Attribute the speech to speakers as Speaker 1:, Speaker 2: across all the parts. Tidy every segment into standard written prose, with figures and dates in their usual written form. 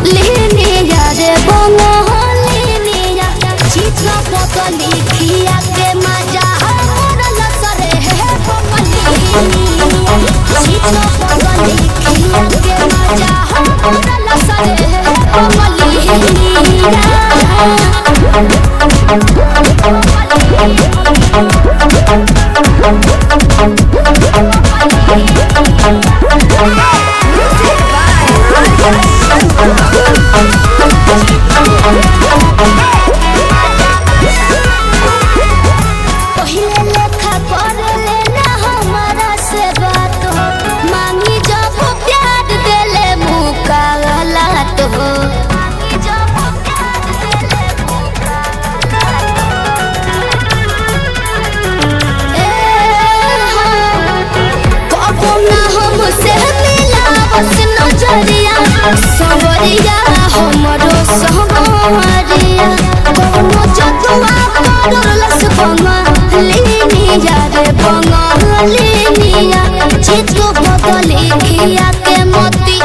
Speaker 1: लिनिया रे बंगलिनिया चित्र पतली खिया के मजा मोरल सरे है बंगलिनिया चित्र पतली खिया के मजा मोरल सरे है बंगलिनिया सवरिया हमरो सहमरिया कोनो जतुआ करलस बंगलिनिया रे बंगलिनिया चित्र बदली खिया के मोती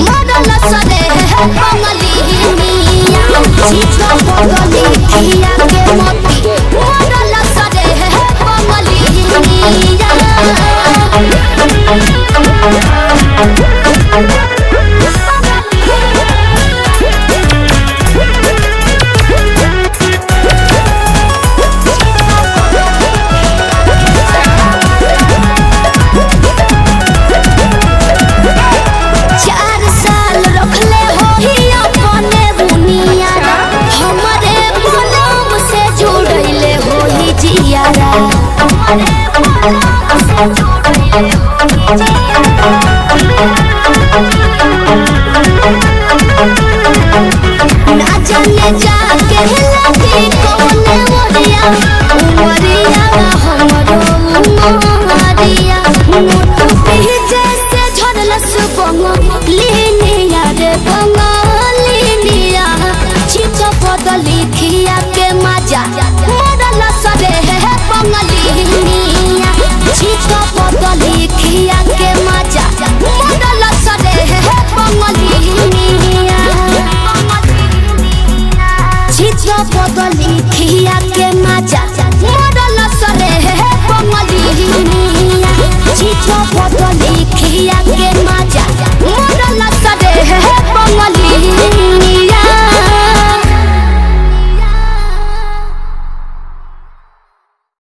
Speaker 1: मरल सरे है बंगलिनिया चित्र बदली खिया के मोती मरल सरे है बंगलिनिया ना जाने जाके लगी कौन मोरिया उमरिया हमरो उमरिया मोटू पीछे से झरलस बंगलिनिया रे बंगलिनिया चित्र बदली खिया के मजा मोरल सरे है बंगलिनिया चित्र बदली खिया के मजा मोरल सरे है बंगलिनिया चित्र बदली खिया के मजा